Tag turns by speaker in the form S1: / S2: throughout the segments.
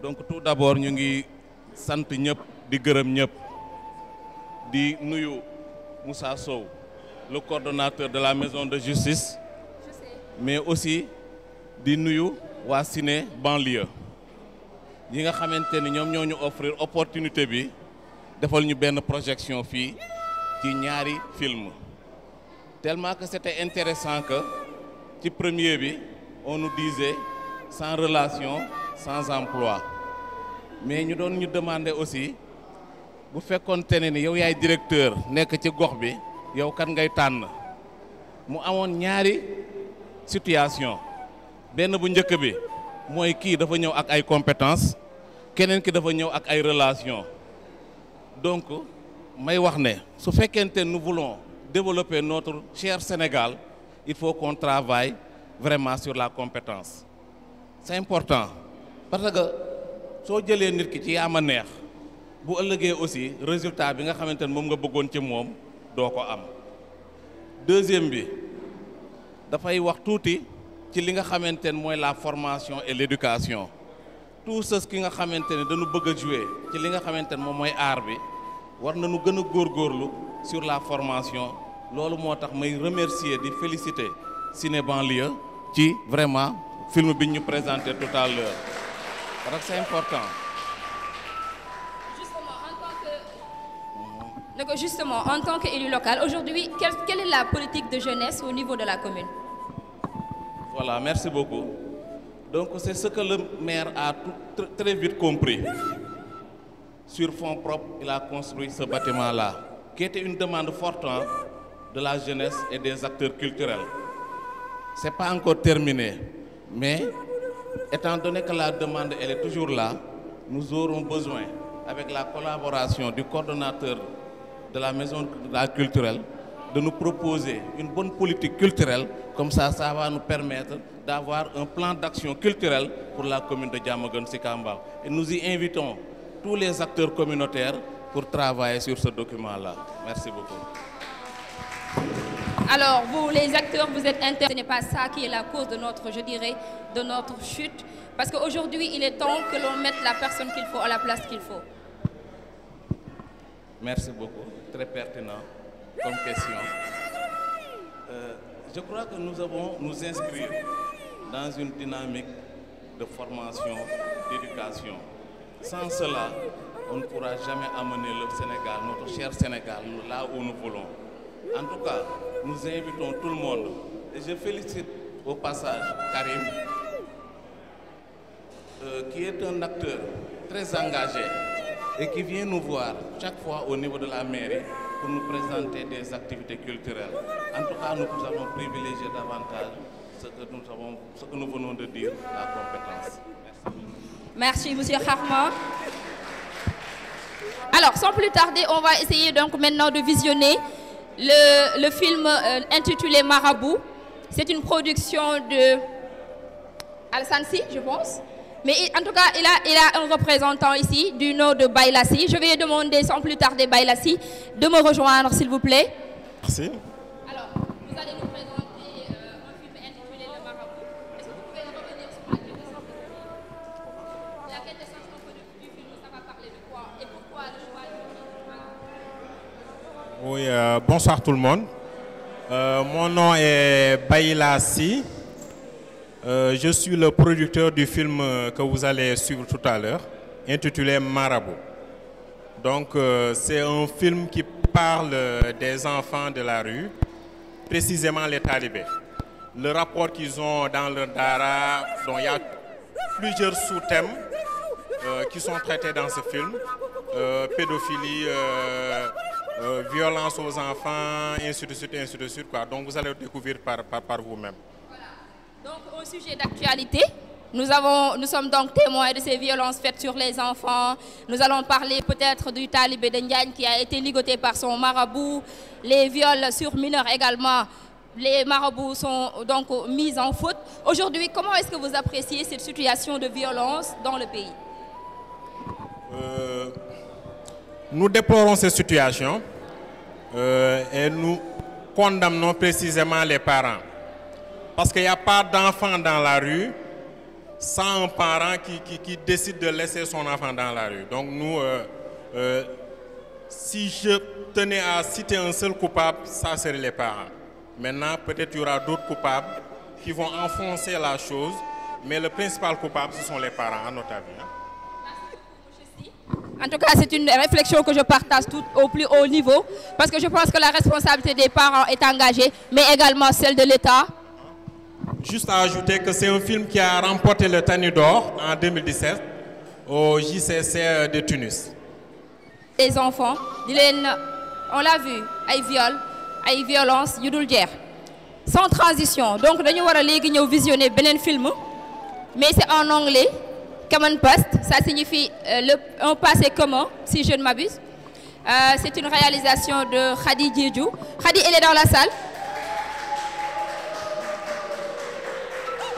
S1: donc tout d'abord ñu ngi sant ñëpp di gërëm ñëpp di nuyu Moussa Sow le coordonnateur de la maison de justice mais aussi di nuyu waa Ciné banlieue yi nga xamante ni ñoom ñoo ñu offrir opportunité bi defal ñu benn projection fii ci ñaari film tellement que c'était intéressant que ci premier bi on nous disait sans relation sans emploi mais ñu doon ñu demander aussi bu fekkoonte ne ni yow yaay directeur nekk ci gox bi yow kan ngay tànn mu amoon ñaari situation benn bu njëkk bi mooy kii dafa ñëw ak ay compétences keneen ki dafa ñëw ak ay relations donc may wax ne su fekkente nous voulons développer notre cher Sénégal il faut qu'on travaille vraiment sur la compétence c'est important parce que soo jëlee nit ki ci yaama neex bu ëllëgee aussi résultat bi nga xamante ne moom nga bëggoon ci moom doo ko am deuxième bi dafay wax tuuti ci li nga xamante ne mooy la formation et l'éducation tout ce ki nga xamante ne dañu bëgg a jouer ci li nga xamante ne moom mooy art bi war nañu gën a góorgóorlu sur la formation loolu moo tax may remercier di féliciter Ciné banlieue ci vraiment film bi ñu présenté tout à l'heure parce que c'est important.
S2: Justement, en tant qu'élu local, aujourd'hui, quelle est la politique de jeunesse au niveau de la commune?
S1: Voilà, merci beaucoup. Donc c'est ce que le maire a très vite compris. Sur fonds propres, il a construit ce bâtiment-là, qui était une demande forte de la jeunesse et des acteurs culturels. C'est pas encore terminé, mais étant donné que la demande elle est toujours là, nous aurons besoin, avec la collaboration du coordonnateur de la maison culturelle, de nous proposer une bonne politique culturelle, comme ça va nous permettre d'avoir un plan d'action culturelle pour la commune de Diamaguène Sicap Mbao. Et nous y invitons tous les acteurs communautaires pour travailler sur ce document-là. Merci beaucoup.
S2: Alors, vous, les acteurs, vous êtes intéressés. Ce n'est pas ça qui est la cause de notre, je dirais, de notre chute. Parce qu'aujourd'hui, il est temps que l'on mette la personne qu'il faut à la place qu'il faut.
S1: Merci beaucoup. Très pertinent comme question. Je crois que nous avons nous inscrire dans une dynamique de formation, d'éducation. Sans cela, on ne pourra jamais amener le Sénégal, notre cher Sénégal, là où nous voulons. En tout cas, nous invitons tout le monde. Et je félicite au passage Karim, qui est un acteur très engagé et qui vient nous voir chaque fois au niveau de la mairie pour nous présenter des activités culturelles. En tout cas, nous avons privilégié davantage ce que nous venons de dire, la compétence.
S2: Merci, Monsieur Kharma. Alors, sans plus tarder, on va essayer donc maintenant de visionner le film intitulé Marabout. C'est une production de Al-Sansi, je pense. Mais en tout cas, il a un représentant ici du nom de Baylassi. Je vais demander sans plus tarder Baylassi de me rejoindre, s'il vous plaît.
S3: Merci.
S2: Alors, vous allez nous présenter un film intitulé Le Marabout. Est-ce que vous pouvez revenir sur la quintessence du film? La quintessence du film, ça va parler de quoi? Et pourquoi le choix du film?
S3: Oui, bonsoir tout le monde. Mon nom est Baylassi. Je suis le producteur du film que vous allez suivre tout à l'heure, intitulé Marabout. Donc, c'est un film qui parle des enfants de la rue, précisément les talibés. Le rapport qu'ils ont dans leur dara, dont il y a plusieurs sous-thèmes qui sont traités dans ce film. Pédophilie, violence aux enfants, ainsi de suite, quoi. Donc, vous allez le découvrir par vous-même.
S2: Donc, au sujet d'actualité, nous sommes donc témoins de ces violences faites sur les enfants. Nous allons parler peut-être du talibé de Ndiagne qui a été ligoté par son marabout. Les viols sur mineurs également. Les marabouts sont donc mis en faute. Aujourd'hui, comment est-ce que vous appréciez cette situation de violence dans le pays?
S3: Nous déplorons cette situation et nous condamnons précisément les parents. Parce qu'il n'y a pas d'enfants dans la rue sans un parent qui décide de laisser son enfant dans la rue. Donc nous, si je tenais à citer un seul coupable, ça serait les parents. Maintenant, peut-être il y aura d'autres coupables qui vont enfoncer la chose, mais le principal coupable, ce sont les parents, à notre avis.
S2: En tout cas, c'est une réflexion que je partage tout au plus haut niveau, parce que je pense que la responsabilité des parents est engagée, mais également celle de l'État.
S3: Juste à ajouter que c'est un film qui a remporté le Tani d'Or en 2017 au JCC de Tunis.
S2: Les enfants, on l'a vu, ay viol, ay violence, yu dul jeex. Sans transition. Donc dañu war a léegi ñëw visionner beneen film, mais c'est en anglais. Common Past, ça signifie un passé commun, si je ne m'abuse. C'est une réalisation de Khady Diédhiou. Khady, elle est dans la salle.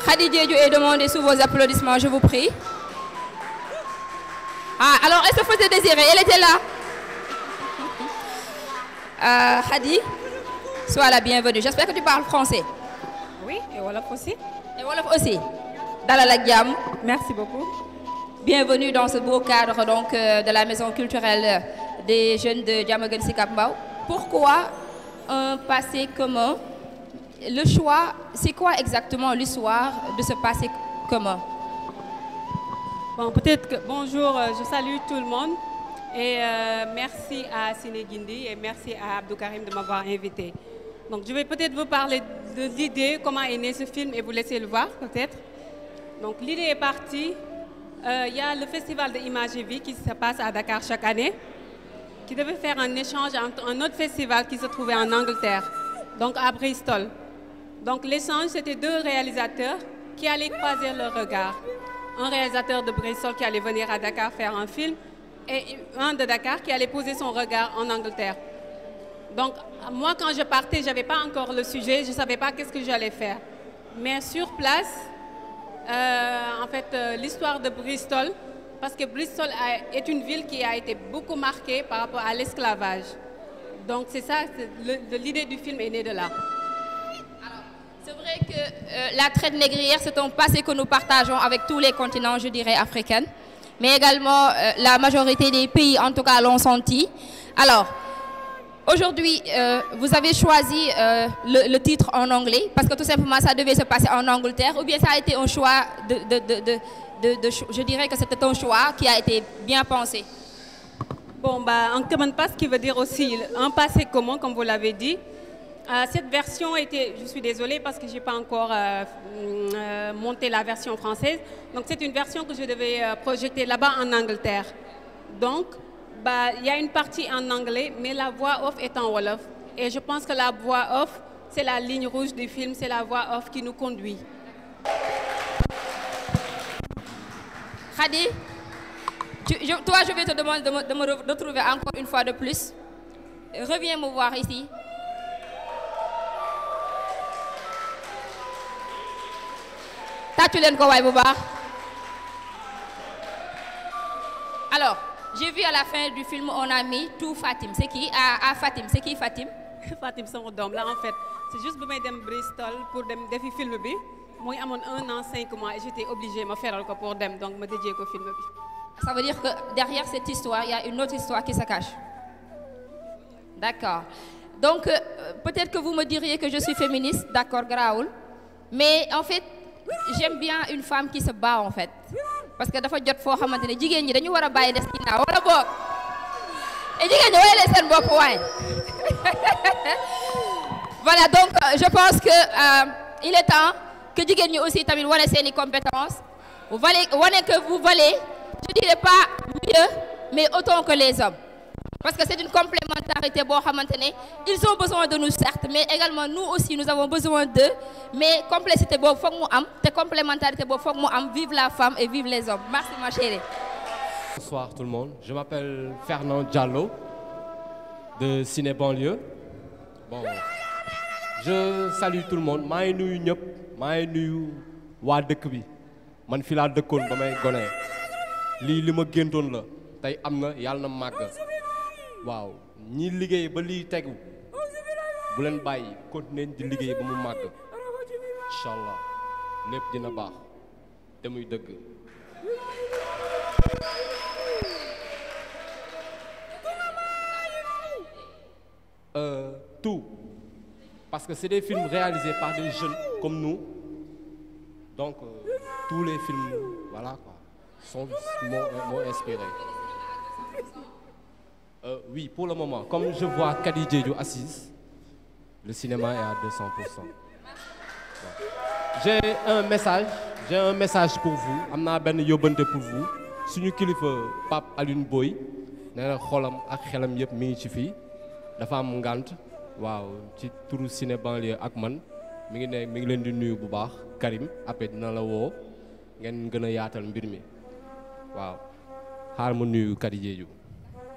S2: Khady Diédhiou est demandée sous vos applaudissements, je vous prie. Ah, alors elle se faisait désirer, elle était là. Khady, sois la bienvenue. J'espère que tu parles français.
S4: Oui, et Wolof aussi.
S2: Et Wolof aussi. Dalal ak jàmm.
S4: Merci beaucoup.
S2: Bienvenue dans ce beau cadre donc, de la maison culturelle des jeunes de Diamaguène Sicap Mbao. Pourquoi un passé commun? Le choix, c'est quoi exactement l'histoire de ce passé commun?
S4: Bon, peut-être que bonjour, je salue tout le monde et merci à Sine Guindi et merci à Abdou Karim de m'avoir invité. Donc je vais peut-être vous parler de l'idée, comment est né ce film et vous laisser le voir peut-être. Donc l'idée est partie, y a le festival de Image et Vie qui se passe à Dakar chaque année, qui devait faire un échange entre un autre festival qui se trouvait en Angleterre, donc à Bristol. Donc l'échange, c'était deux réalisateurs qui allaient croiser leurs regards. Un réalisateur de Bristol qui allait venir à Dakar faire un film et un de Dakar qui allait poser son regard en Angleterre. Donc moi, quand je partais, je n'avais pas encore le sujet, je ne savais pas qu'est-ce que j'allais faire. Mais sur place, en fait, l'histoire de Bristol, parce que Bristol est une ville qui a été beaucoup marquée par rapport à l'esclavage. Donc c'est ça, l'idée du film est née de là.
S2: Alors, c'est vrai que la traite négrière, c'est un passé que nous partageons avec tous les continents, je dirais, africains. Mais également, la majorité des pays, en tout cas, l'ont senti. Alors, aujourd'hui, vous avez choisi le titre en anglais parce que tout simplement ça devait se passer en Angleterre ou bien ça a été un choix je dirais que c'était un choix qui a été bien pensé.
S4: Bon, bah, un common past qui veut dire aussi un passé commun, comme vous l'avez dit. Cette version était, je suis désolée parce que je n'ai pas encore monté la version française. Donc c'est une version que je devais projeter là-bas en Angleterre. Donc, bah, y a une partie en anglais, mais la voix off est en Wolof. Et je pense que la voix off, c'est la ligne rouge du film, c'est la voix off qui nous conduit.
S2: Khady, toi, je vais te demander de me retrouver encore une fois de plus. Reviens me voir ici. Tàccu leen ko waay bu baax. Alors, j'ai vu à la fin du film, on a mis tout Fatim. C'est qui? À Fatim. C'est qui Fatim?
S4: Fatim sama doom là en fait. C'est juste que je dem Bristol pour dem defi film bi. Moi, amoon 1 an 5 mois et j'étais obligée de me faire pour dem donc me dédier au film bi.
S2: Ça veut dire que derrière cette histoire, il y a une autre histoire qui se cache. D'accord. Donc, peut-être que vous me diriez que je suis féministe, d'accord, Graoul. Mais en fait, j'aime bien une femme qui se bat en fait. Parce que dafa jot foo xamante ne jigéen ñi dañu war a bàyyi des ginnaaw wala boog et jigéen ñi wayale seen bopp waay. Voilà, donc je pense que il est temps que jigéen ñi aussi tamit wane seeni compétences. Vous wane que vous valez, je dirais pas mieux, mais autant que les hommes. Parce que c'est une complémentarité boo xamante ne ils ont besoin de nous certes, mais également nous aussi nous avons besoin d'eux. Mais complicité boobu foog mu am te complémentarité boobu foog mu am. Vive la femme et vive les hommes. Merci ma chérie.
S5: Bonsoir tout le monde. Je m'appelle Fernand Diallo de Ciné Banlieue. Bon, je salue tout le monde. maa ngi nuyu ñëpp maa ngi nuyu waa dëkk bi man fi laa dëkkoon ba may gone lii li ma géntoon la tey am na yàlla na màgg. waaw ñi liggéey ba lii tegu bu leen bàyyi continuer di liggéey ba mu màgg incha allah lépp dina baax te muy dëgg. Tout, parce que c'est des films réalisés par des jeunes comme nous, donc tous les films, voilà quoi, m'ont inspiré. Oui, pour le moment, comme je vois Kadi Diédhiou assise, le cinéma est à 200%. J'ai un message pour vous, am naa benn yóbbante pour vous. Suñu kilifa Pape Alioune Boy nee na xolam ak xelam yëpp mi ngi ci fii, dafa am ngànt, waaw, ci turu Ciné Banlieue ak man mi ngi leen di nuyu bu baax. Karim après dina la woo ngeen gën a yaatal mbir mi, waaw. Xaar ma nuyu Kadi Diédhiou.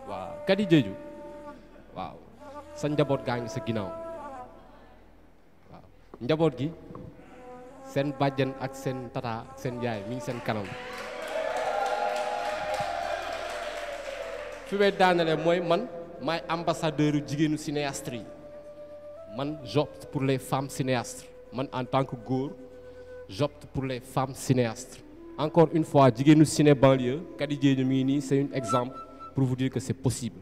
S5: waaw Kadi Diédhiou, waaw, sa njaboot gaa ngi sa ginnaaw, waaw, njaboot gi seen bàjjen ak seen tata ak seen yaay mi ngi seen kanam. fi may daanale mooy man maay ambassadeur yu jigéenu cinéastes yi, man j'opte pour les femmes cinéastes, man en tant que góor j'opte pour les femmes cinéastes. Encore une fois, jigéenu Ciné Banlieue Kadi Diédhiou mi ngi nii, c'est un exemple pour vous dire que c'est possible.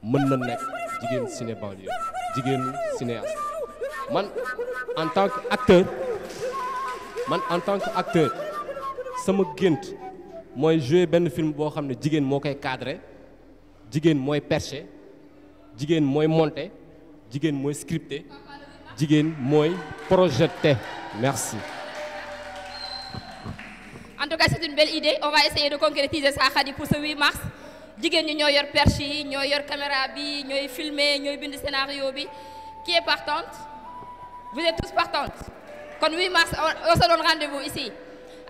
S5: mën na nekk jigéen Ciné Banlieue, jigéenu cinéaste. Man en tant que acteur sama gént mooy jouer benn film boo xam ne jigéen moo koy cadré, jigéen mooy perché, jigéen mooy monté, jigéen mooy scripté, jigéen mooy projeté. Merci.
S2: En tout cas, c'est une belle idée. On va essayer de concrétiser ça, Khady, pour ce 8 mars. Jigéen ñi ñoo yor perche yi, ñoo yor caméra bi, ñooy filmer, ñooy bind scénario bi. Qui est partante? Vous êtes tous partantes. Kon 8 mars, on se donne rendez-vous ici.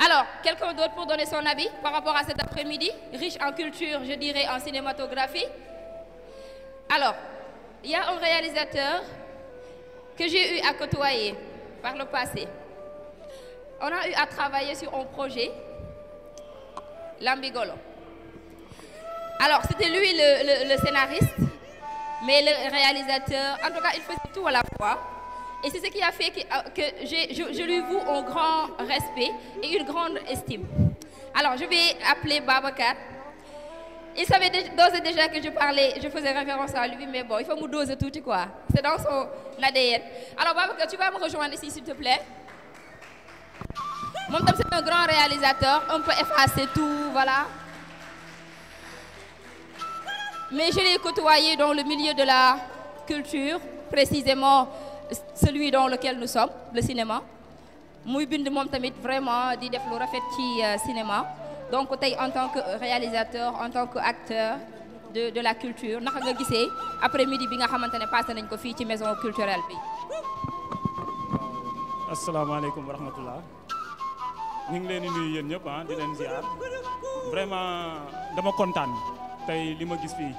S2: Alors, quelqu'un d'autre pour donner son avis par rapport à cet après-midi, riche en culture, je dirais en cinématographie. Alors, il y a un réalisateur que j'ai eu à côtoyer par le passé. On a eu à travailler sur un projet, Lambigolo. Alors, c'était lui le scénariste, mais le réalisateur, en tout cas, il faisait tout à la fois. Et c'est ce qui a fait que je lui voue un grand respect et une grande estime. Alors, je vais appeler Babacar. Il savait d'ores et déjà que je faisais référence à lui, mais bon, il faut me doser tout, quoi. C'est dans son ADN. Alors, Babacar, tu vas me rejoindre ici, s'il te plaît. Mon tam, c'est un grand réalisateur, un peu effacé tout, voilà. Mais je l'ai côtoyé dans le milieu de la culture, précisément celui dans lequel nous sommes, le cinéma. Muy bind moom tamit vraiment di def lu rafet ci cinéma. Donc tey en tant que réalisateur, en tant que acteur de la culture, naka nga gisee après-midi bi nga xamante ne passé nañ ko fii ci maison culturelle bi.
S6: Asalaamaaleykum wa rahmatullah. ñu ngi leen di nuyu yéen ñëpp di leen ziar. Vraiment dama kontaan tey li ma gis fii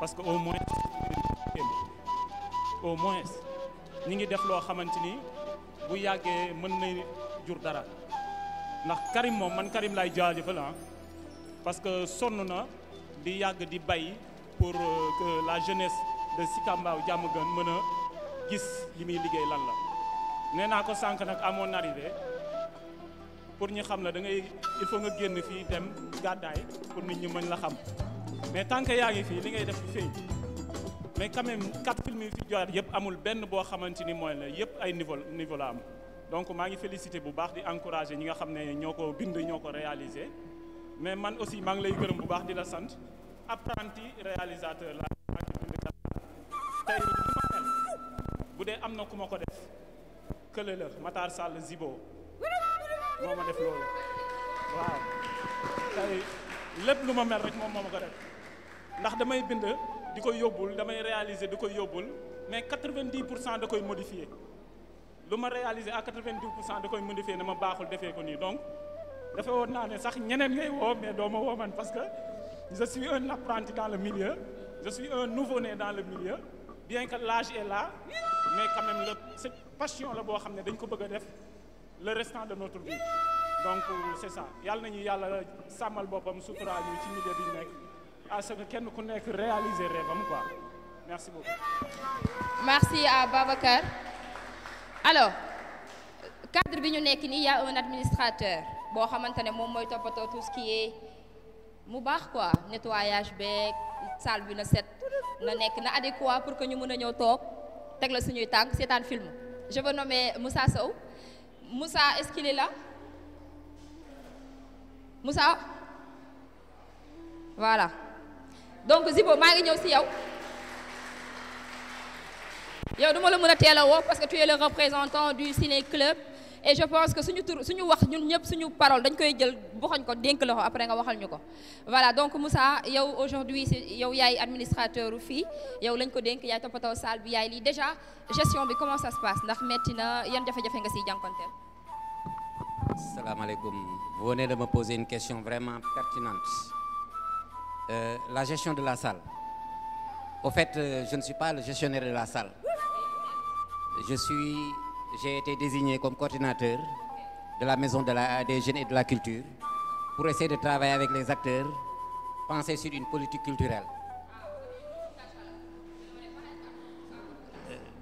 S6: parce que au moins ñi ngi def loo xamante ni bu yàggee mën na jur dara ndax Karim moom man Karim lay jaajëfal parce que sonn na di yàgg di bay pour que la jeunesse de Sicap Mbao Diamaguène mën a gis li muy liggéey lan la. nee naa ko sànq nag à mon arrivée pour ñu xam la da ngay il faut nga génn fii dem gàddaay pour nit ñi mën la xam mais tant que yaa ngi fii li ngay def fi feeñ. mais quand même 4 films yi fi joxe yëpp amul benn boo xamante ni mooy la yëpp ay niveau la am donc maa ngi félicité bu baax di encouragé ñi nga xam ne ñoo ko bind ñoo ko réalisé mais man aussi maa ngi lay gërëm bu baax di la sant apprenti réalisateur la tey li ma mel bu dee am na ku ma ko def kële la Matar Sall Zibo moo ma def loolu waaw tey lépp lu ma mel rek moom moo ma ko def ndax damay bind di koy yóbbul damay réaliser di koy yóbbul mais 90% da koy modifier lu ma réaliser à 90% da koy modifier ne ma baaxul defee ko nii donc dafa woon naa ne sax ñeneen ngay woo mais doo ma woo man parce que je suis un apprenti dans le milieu je suis un nouveau-né dans le milieu bien que l'âge est là mais quand même cette passion la boo xam ne dañ ko bëgg a def le restant de notre vie donc c'est ça yàlla nañu yàlla sàmmal boppam suturaal ñu ci milieu bi ñu nekk à ce que kenn ku nekk réaliser rêvam quoi merci beaucoup.
S2: Merci à Babacar. Alors cadre bi ñu nekk nii y a un administrateur boo xamante ne moom mooy toppatoo tout ce qui est mu baax quoi nettoyage beeg salle bi na set na nekk na adéquat pour que ñu mën a ñëw toog teg la suñuy tànk seetaan film. Je veux nommer Moussa Sow. Moussa, est-ce qu'il est là? Moussa? Voilà. Donc Zibo maa ngi ñëw si yow. yow duma la mën a teel a woo parce que tu es le représentant du Ciné Club et je pense que suñu wax ñun ñëpp suñu parole dañ koy jël boxoñ ko dénk la ko après nga waxal ñu ko. Voilà donc Moussa yow aujourd'hui yow yaay administrateur fii yow lañ ko dénk yaay toppatoo salle bi yaay lii déjà gestion bi comment ça se passe ndax metti na yan jafe-jafe nga siy jànkonteel.
S7: Salaamaaleykum. Vous venez de me poser une question vraiment pertinente. La gestion de la salle. Au fait, je ne suis pas le gestionnaire de la salle. J'ai été désigné comme coordinateur de la maison des jeunes et de la culture pour essayer de travailler avec les acteurs, penser sur une politique culturelle.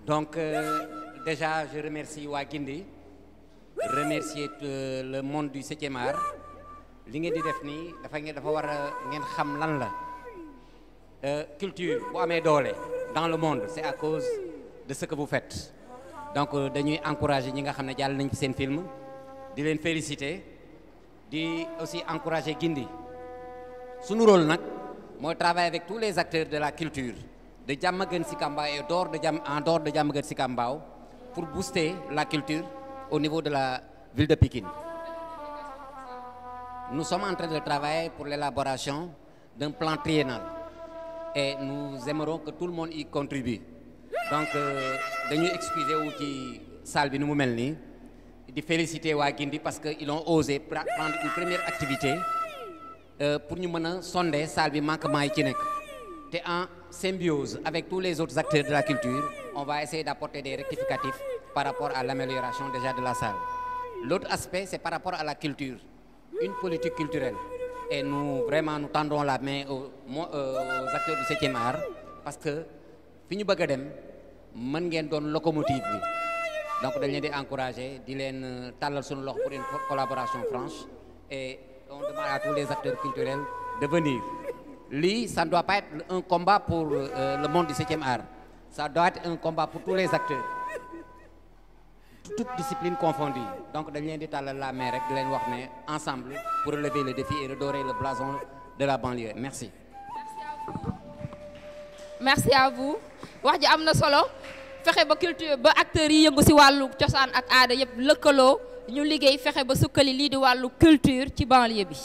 S7: Donc, déjà, je remercie Wagindi, remercier le monde du 7e art. Li ngeen di def nii dafa war a ngeen xam lan la culture bu amee doole dans le monde c'est à cause de ce que vous faites. Donc dañuy encourager ñi nga xam ne jàll nañ fi seen film di leen féliciter di aussi encourager Guindi suñu rôle nag mooy travailler avec tous les acteurs de la culture de Diamaguène Sicap Mbao et en dehors de Diamaguène Sicap Mbao pour booster la culture au niveau de la ville de Pikine. Nous sommes en train de travailler pour l'élaboration d'un plan triennal et nous aimerons que tout le monde y contribue. Donc dañuy excuser wu ci salle bi nu mu mel nii di féliciter waa Guindi parce que ils ont osé prendre une première activité pour ñu mën a sonder salle bi manquement yi ci nekk te en symbiose avec tous les autres acteurs de la culture on va essayer d'apporter des rectificatifs par rapport à l'amélioration déjà de la salle. L'autre aspect c'est par rapport à la culture, une politique culturelle et nous tendons la main aux acteurs du 7e art parce que fi ñu bëgg a dem mën ngeen doon locomotive bi donc dañ leen di encourager di leen tàllal suñu loxo pour une collaboration franche et on demande à tous les acteurs culturels de venir. Lii ça ne doit pas être un combat pour le monde du 7e art, ça doit être un combat pour tous les acteurs, toutes disciplines confondues. Donc dañ leen di tàllal la main rek di leen wax ne ensemble pour relever le défi et redorer le blason de la banlieue. Merci.
S2: Merci à vous. Wax ji am na solo fexe ba culture ba acteurs yi yëngu ci wàllu cosaan ak aada yëpp lëkkaloo ñu liggéey fexe ba sukkali lii di wàllu culture ci banlieue bi.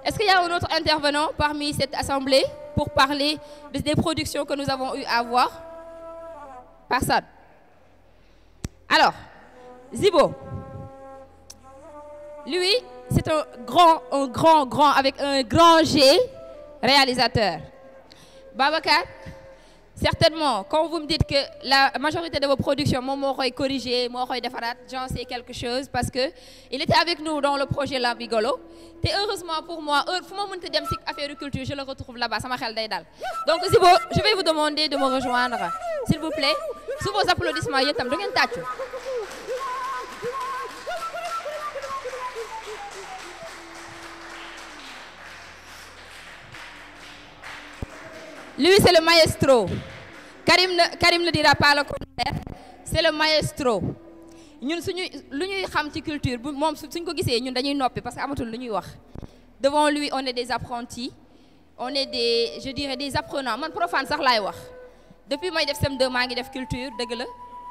S2: Est-ce qu'il y a un autre intervenant parmi cette assemblée pour parler des productions que nous avons eu à voir? Personne. Alors, Zibo, lui, c'est un grand avec un grand G réalisateur. Babacar, certainement, quand vous me dites que la majorité de vos productions, moi, moo koy corriger, moo koy defaraat, j'en sais quelque chose parce que il était avec nous dans le projet Lambigolo. Et heureusement pour moi, fu ma mënta dem ci affaire culture, je le retrouve là-bas, sama xel day dal. Donc Zibo, je vais vous demander de me rejoindre, s'il vous plaît. Sous vos applaudissements, yéen tam du ngeen tàccu. Lui, c'est le maestro. Karim ne dira pas le contraire. C'est le maestro. ñun lu ñuy xam ci culture bu moom suñ ko gisee ñun dañuy noppi parce que amatul lu ñuy wax. Devant lui, on est des apprentis. On est des apprenants. Man profane sax laay wax. Depuis may def CM2 maa ngi def culture dëgg la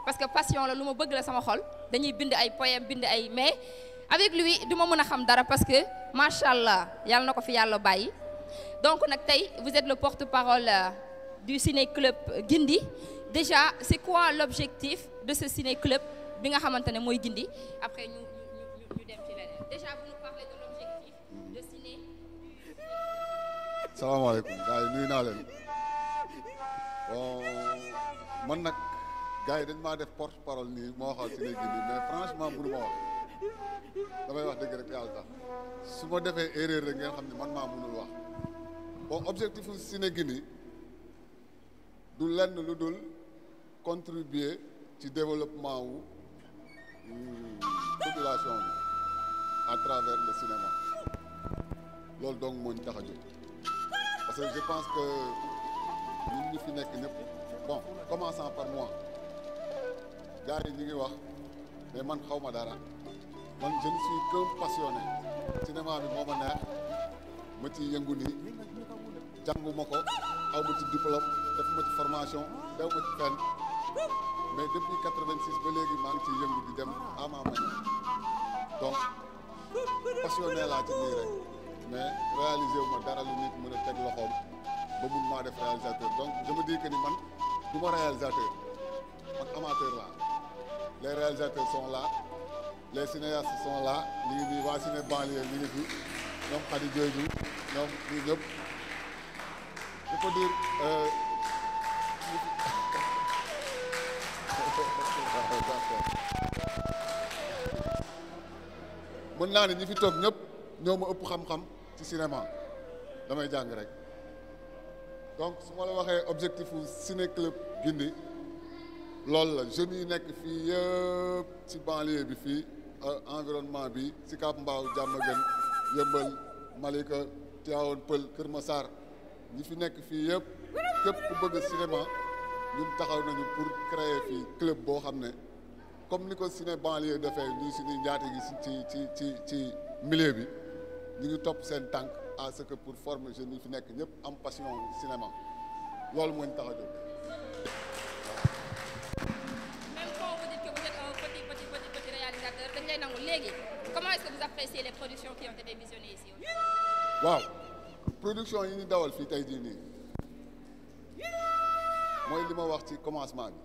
S2: parce que passion la lu ma bëgg la sama xol dañuy bind ay poèmes bind ay mais avec lui du ma mën a xam dara parce que macha allah yàlla na ko fi yàlla bàyyi. Donc nag tey vous êtes le porte-parole du Ciné Club Guindi. Déjà c'est quoi l'objectif de ce Ciné Club bi nga xamante ne mooy Guindi après ñu dem ci leneen. Déjà vous nous parlez de l'objectif de Ciné.
S8: Salaamaaleykum gars yi nuyu naa leen. Bon man nag gars yi dañ maa def porte-parole nii moo waxal Ciné Guindi mais franchement mënu ma wax damay wax dëgg rek yàlla tax su ma defee erreur rek ngeen xam ne man maa mënul wax bon objectif Ciné Guindi du lenn lu dul contribuer ci développement wu population bi à travers le cinéma loolu donc moo ñu tax a jóg parce que je pense que ñun ñi fi nekk ñëpp bon commençant par moi gars yi ñu ngi wax mais man xaw ma dara man je ne suis qu'un passionné cinéma bi moo ma neex ma ci yëngu nii jànguma ko aw ma ci diplôme defuma ci formation dew ma ci fenn mais depuis 86 ba léegi maa ngi ciy yëngu di dem à ma manière donc passionné laa ci nii rek mais réalisé wu ma dara lu nit mën a teg loxoom ba mun maa def réalisateur donc je me dis que ni man du ma réalisateur man amateur laa les réalisateurs sont là les cinéastes sont là ñu ngi nii waa ciné banlieue ñu ngi fi ñoom Khady Diédhiou ñoom ñii ñëpp je peux dire mën naa ne ñi fi toog ñëpp ñoo ma ëpp xam-xam ci cinéma damay jàng rek donc su ma la waxee objectif u Ciné Club Guindi loolu la jeunes yi nekk fii yëpp ci banlieue bi fii environnement bi Sicap Mbao Diamaguène Yeumbeul Malika Tivaouane Peulh Kër Massar ñi fi nekk fii yëpp képp ku bëgg cinéma ñun taxaw nañu pour créer fii club boo xam ne comme ni ko ciné banlieue defee ñuy suñuy njaati gi ci milieu bi ñu ngi topp seen tànk à ce que pour former jeunes yi fi nekk ñëpp am passion cinéma loolu moo ñu tax a jóg.
S2: Même quand vous dites que vous êtes un petit réalisateur dañ lay nangu léegi comment est-ce que vous appréciez les productions qui ont été visionnées ici aujourd'hui?
S8: waaw production yi ñu dawal fii tey jii nii mooy li ma wax ci commencement bi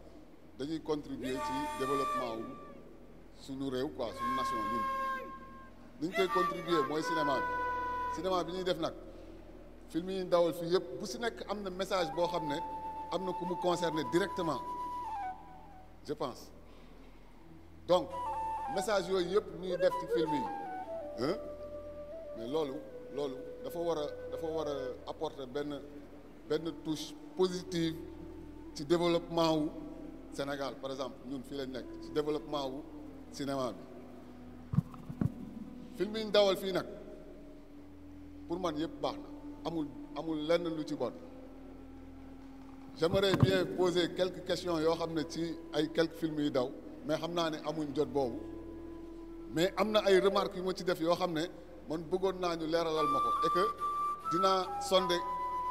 S8: dañuy contribuer ci développement wu suñu réew quoi suñu nation ñun ni ñu koy contribuer mooy cinéma bi ñuy def nag film yi ñu dawal fii yëpp bu si nekk am na message boo xam ne am na ku mu concerné directement je pense donc message yooyu yëpp ñuy def ci film yi mais loolu dafa war a apporter benn touche positive ci développement wu Sénégal par exemple ñun fii lañ nekk ci développement wu cinéma bi film yi ñu dawal fii nag pour man yëpp baax na amul lenn lu ci bon j'aimerais bien poser quelques questions yoo xam ne ci ay quelques films yi daw mais xam naa ne amuñ jot boobu mais am na ay remarques yu ma ci def yoo xam ne man bëggoon naa ñu leeralal ma ko et que dinaa sonder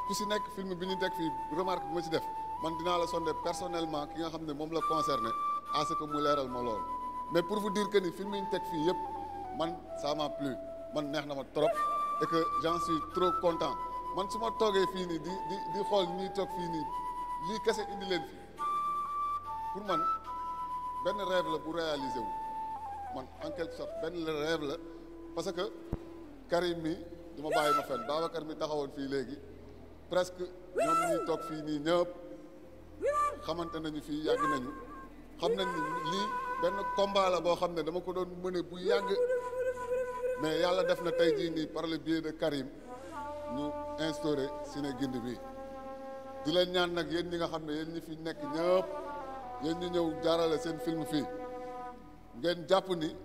S8: ku si nekk film bi ñu teg fii remarque bi ma ci def man dinaa la sonder personnellement ki nga xam ne moom la concerné à ce que mu leeral ma loolu mais pour vous dire que ni film yi ñu teg fii yëpp man ça m'a plu man neex na ma trop et que j'en suis trop content man su ma toogee fii nii di xool ñuy toog fii nii lii kese indi leen fi pour man benn rêve la bu réalisé wu man en quelque sorte benn rêve la parce que Karim mi du ma bàyyi ma fenn Babacar mi taxawoon fii léegi presque ñoom ñuy toog fii nii ñëpp xamante nañu fii yàgg nañu xam nañ ni lii benn combat la boo xam ne dama ko doon mëne bu yàgg mais yàlla def na tey jii nii par le biais de Karim ñu instauré Ciné Guindi bi di leen ñaan nag yéen ñi nga xam ne yéen ñi fi nekk ñëpp yéen ñu ñëw jaarale seen film fii ngeen jàpp ni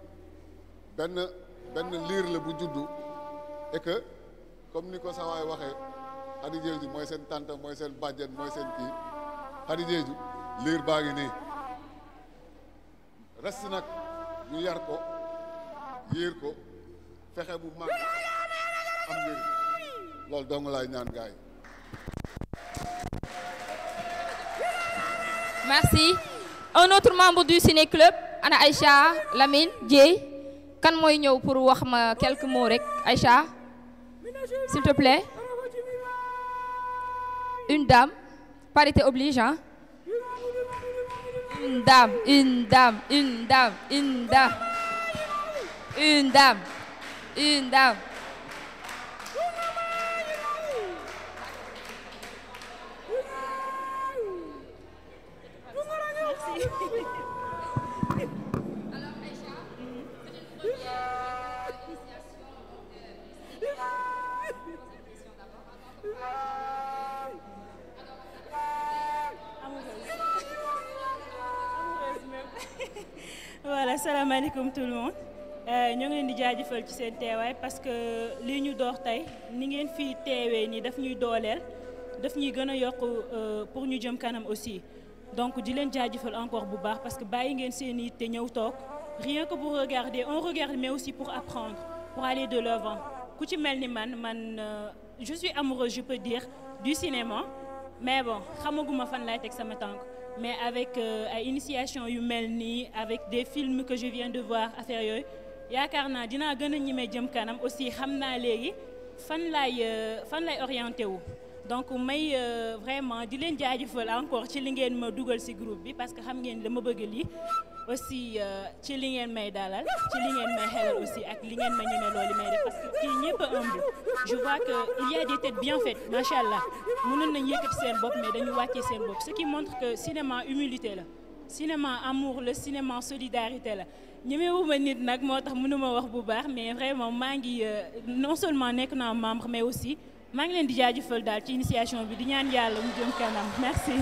S8: benn liir la bu juddu et que comme ni ko sa waay waxee Khady Diédhiou mooy seen tante mooy seen bàjjen mooy seen kii Khady Diédhiou liir baa ngi nii reste nag ñu yar ko yiir ko fexe bu mag am njëriñ loolu dong laay ñaan gaay.
S2: Merci. Un autre membre du Ciné Club ana Aïcha Lamine Dieye kan mooy ñëw pour wax ma quelques mots rek Aïcha s'il te plaît. Une dame, parité oblige hein. Une dame, une dame, une dame, une dame. Une dame, une dame.
S9: Voilà, salam alaikum tout le monde. ñoo ngi leen di jaajëfal ci seen teewaay parce que lii ñu door tey ni ngeen fi teewee nii daf ñuy dooleel daf ñuy gën a yokk pour ñu jëm kanam aussi donc di leen jaajëfal encore bu baax parce que bàyyi ngeen seen yitte ñëw toog rien que pour regarder on regarde mais aussi pour apprendre pour aller de l'avant ku ci mel ni man je suis amoureuse je peux dire du cinéma mais bon xamaguma fan laay teg sama tànk mais avec ay initiation yu mel nii avec des films que je viens de voir affaire yooyu yaakaar naa dinaa gën a ñemee jëm kanam aussi xam naa léegi fan lay orienté wu donc may vraiment di leen jaajëfal encore ci li ngeen ma dugal ci groupe bi parce que xam ngeen dama bëgg lii aussi ci li ngeen may dalal ci li ngeen may xelal aussi ak li ngeen ma ñeme loolu may def parce que fii ñëpp a ëmb je vois que il y a des têtes bien faites macha allah mënoon nañ yëkkati seen bopp mais dañu wàccee seen bopp ce qui montre que cinéma humilité la cinéma amour la cinéma solidarité la ñemewuma nit nag moo tax mënuma wax bu baax mais vraiment maa ngi non seulement nekk naa membre mais aussi maa ngi leen di jaajëfal daal ci initiation bi di ñaan yàlla mu jëm kanam merci.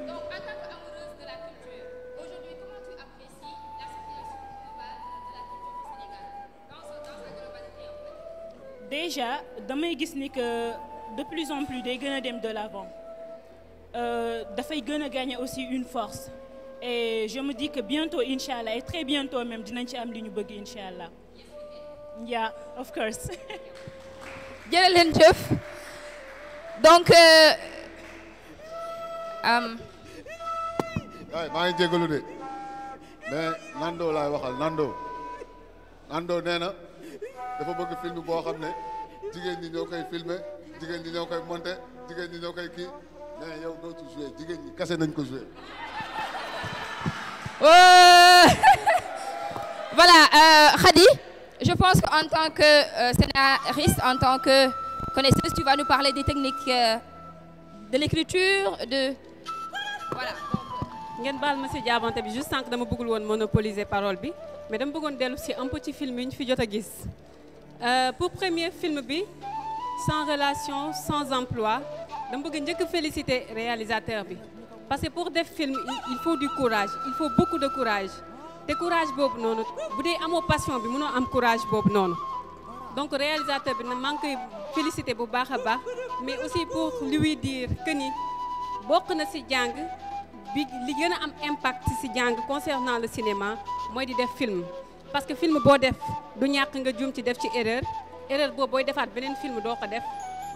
S2: Donc, en tant qu'amoureuse de la culture, aujourd'hui, comment tu apprécies la situation globale de la culture du Sénégal dans sa globalité en fait?
S9: Déjà damay gis ni que de plus en plus day gën a dem de l'avant dafay gën a gagner aussi une force et je me dis que bientôt incha allah et très bientôt même dinañ ci am li ñu bëgg incha allah. Yeah, of course.
S2: jërë leen jëf donc.
S8: waaye maa ngi jégalu de mais Nando laay waxal Nando nee na dafa bëgg film boo xam ne jigéen ñi ñoo koy filmer jigéen ñi ñoo koy monter jigéen ñi ñoo koy kii mais yow doo ci jouer jigéen ñi kese nañ ko jouer.
S2: Voilà Khady, je pense qu'en tant que scénariste, en tant que connaisseuse, tu vas nous parler des techniques de l'écriture, de voilà.
S4: ngeen baal ma si jaabante bi juste sànq dama bëggul woon monopoliser parole bi mais dama bëggoon dellu si un petit film yi ñu fi jot a gis pour premier film bi sans relation sans emploi dama bëgg njëkk féliciter réalisateur bi parce que pour def film il faut du courage il faut beaucoup de courage te courage boobu noonu bu dee amoo passion bi mënoo am courage boobu noonu donc réalisateur bi na maa ngi koy féliciter bu baax a baax mais aussi pour lui dire que ni bokk na si jàng bi li gën a am impact ci jàng concernant le cinéma mooy di def film parce que film boo def du ñàkk nga juum ci def ci erreur boobu booy defaat beneen film doo ko def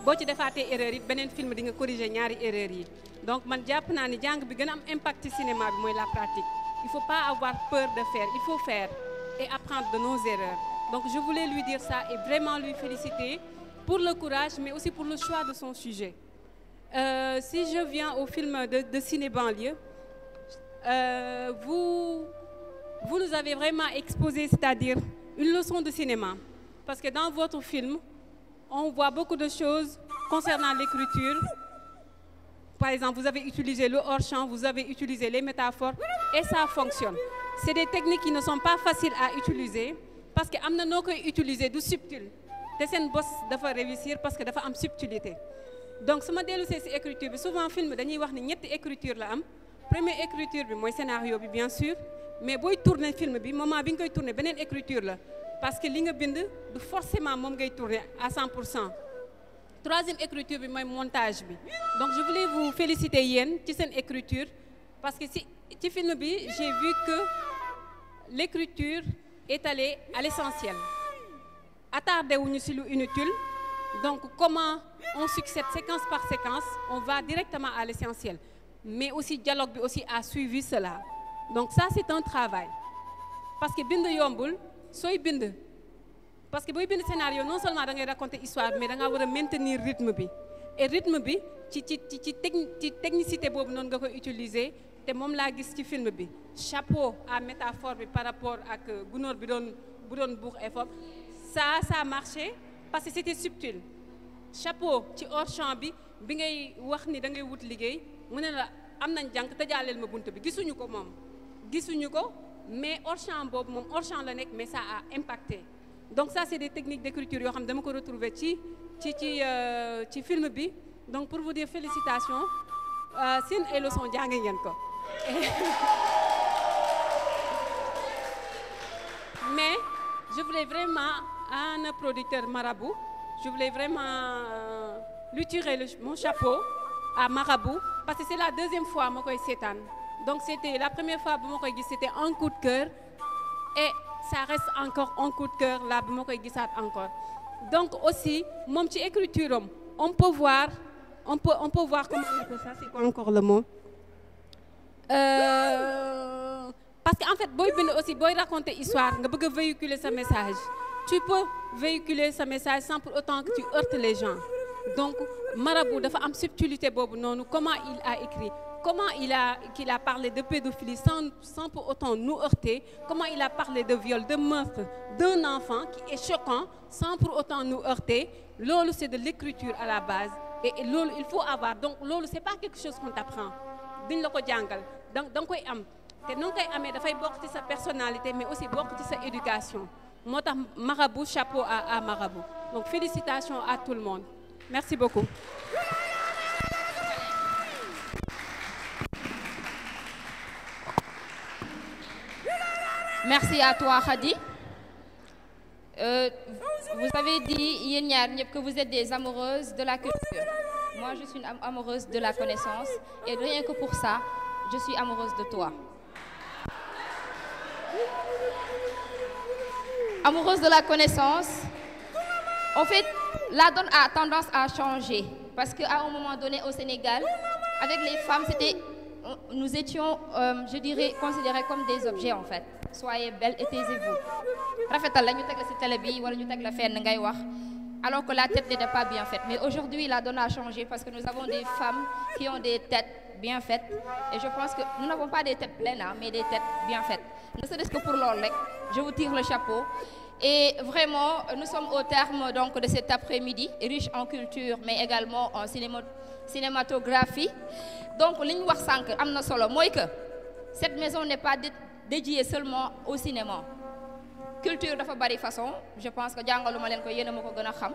S4: boo ci defaatee erreur yi beneen film di nga corriger ñaari erreur yi donc man jàpp naa ni jàng bi gën a am impact ci cinéma bi mooy la pratique il faut pas avoir peur de faire il faut faire et apprendre de nos erreurs donc je voulais lui dire ça et vraiment lui féliciter pour le courage mais aussi pour le choix de son sujet si je viens au film de Ciné Banlieue vous nous avez vraiment exposé, c'est-à-dire une leçon de cinéma. Parce que dans votre film, on voit beaucoup de choses concernant l'écriture. Par exemple, vous avez utilisé le hors-champ, vous avez utilisé les métaphores, et ça fonctionne. C'est des techniques qui ne sont pas faciles à utiliser, parce que am na noo koy utiliser du subtil. te seen bos dafa réussir parce que dafa am subtilité. Donc su ma dellu see si écriture bi souvent film dañuy wax ni ñetti écriture la am. Première écriture bi mooy scénario bi bien sûr mais booy tourner film bi moment bi nga koy tourner beneen écriture la parce que li nga bind du forcément moom ngay tourner à 100%. Troisième écriture bi mooy montage bi donc je voulais vous féliciter yéen ci seen écriture parce que ci film bi j'ai vu que l'écriture est allée à l'essentiel. Attardé wuñu ci lu inutile donc comment on succède séquence par séquence on va directement à l'essentiel. Mais aussi dialogue bi aussi a suivi cela donc ça c'est un travail parce que bind yombul sooy bind parce que booy bind scénario non seulement da ngay raconter histoire mais da nga war a maintenir rythme bi et rythme bi ci technicité boobu noonu nga koy utiliser te moom laa gis ci film bi chapeau à métaphore bi par rapport ak gunóor bi bu doon buux effort ça a marché parce que c'était subtil chapeau ci hors champ bi ngay wax ni da ngay wut liggéey mu ne la am nañ jànk tëjaaleel ma bunt bi gisuñu ko mais hors champ boobu moom hors champ la nekk mais ça a impacté donc ça c'est des techniques d'écriture yoo xam dama ko retrouver ci film bi donc pour vous dire félicitations seen ay leçons jànge ngeen ko je voulais vraiment, un producteur marabout, je voulais vraiment lui tirer mon chapeau à Marabout, parce que c'est la deuxième fois que je suis seetaan. Donc c'était la première fois que je c'était un coup de cœur, et ça reste encore un coup de cœur là que je suis encore. Donc aussi, mon petit écriture, on peut voir comment on appelle ça, c'est quoi encore le mot? Parce qu'en fait, si tu raconter l'histoire, tu veux véhiculer ce message. Tu peux véhiculer ce message sans pour autant que tu heurtes les gens. Donc, Marabout dafa am subtilité bobu nonou, comment il a écrit, comment il a parlé de pédophilie sans pour autant nous heurter, comment il a parlé de viol, de meurtre d'un enfant qui est choquant sans pour autant nous heurter. Lolo, c'est de l'écriture à la base, et lolo, il faut avoir. Donc, lolo, c'est pas quelque chose qu'on t'apprend. Duñ la ko jangal. Donc koy am. Té non koy amé da fay bokk ci sa personnalité, mais aussi bokk ci sa éducation. Motax Marabout, chapeau à Marabout. Donc félicitations à tout le monde. Merci beaucoup.
S2: Merci à toi, Khady. Vous avez dit que vous êtes des amoureuses de la culture. Moi, je suis une amoureuse de la connaissance. Et rien que pour ça, je suis amoureuse de toi. Amoureuse de la connaissance. En fait, la donne a tendance à changer. Parce qu'à un moment donné, au Sénégal, avec les femmes, nous étions, je dirais, considérés comme des objets, en fait. Soyez belles et taisez-vous. Alors que la tête n'était pas bien faite. Mais aujourd'hui, la donne a changé parce que nous avons des femmes qui ont des têtes bien faites. Et je pense que nous n'avons pas des têtes pleines, hein, mais des têtes bien faites. Ne serait-ce que pour l'Orlec, je vous tire le chapeau. Et vraiment, nous sommes au terme donc, de cet après-midi, riche en culture, mais également en cinématographie. Donc, cette maison n'est pas dédiée seulement au cinéma. Culture de bari façon, je pense que jangaluma len ko yene mako gëna xam.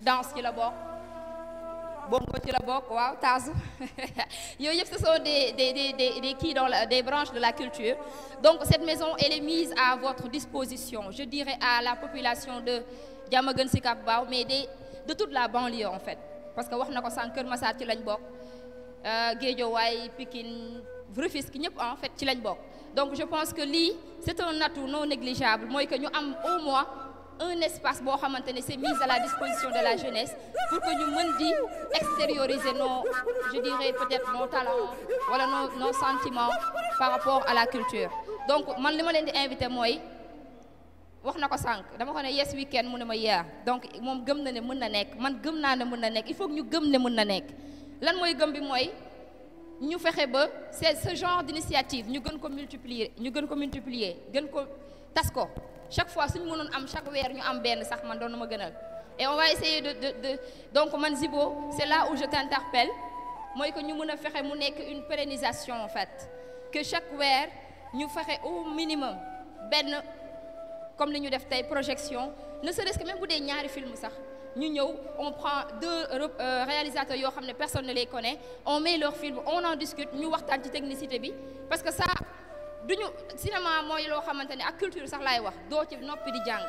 S2: Danse ci la bok. Bongo ci la bok, waaw, taz. Ce sont des branches de la culture. Donc cette maison elle est mise à votre disposition. Je dirais à la population de Diamaguène Sicap Mbao, mais de toute la banlieue en fait. Parce que wax nako sank Keur Massar ci lañ bok. Guédiawaye, Pikine, Rufisque ñep en fait ci lañ bok. Donc je pense que c'est un atout non négligeable. Moi que nous avons au moins un espace pour c'est mis à la disposition de la jeunesse pour que nous puissions extérioriser nos, je dirais peut-être nos talents, voilà nos sentiments par rapport à la culture. Donc moi je vais inviter moi. wax na ko sànq dama ko ne yes weekend mu ne ma yaa donc moom gëm na ne mën na nekk man gëm naa ne mën na nekk il faut que ñu gëm ne mën na nekk lan mooy gëm bi mooy ñu fexe ba c'est ce genre d'initiative ñu gën ko multiplier gën ko tas ko chaque fois suñu mënoon am chaque weer ñu am benn sax man doon na ma gënal et on va essayer de donc man Zibo c'est là où je t'interpelle mooy que ñu mën a fexe mu nekk une pérennisation en fait que chaque weer ñu fexe au minimum benn comme li ñu def tey projection ne serait-ce que même bu dee ñaari film sax ñu ñëw on prend deux réalisateurs yoo xam ne personne ne les connaît on met leur film on en discute ñu waxtaan ci technicité bi parce que ça duñu cinéma mooy loo xamante ne ak culture sax laay wax doo ci noppi di jàng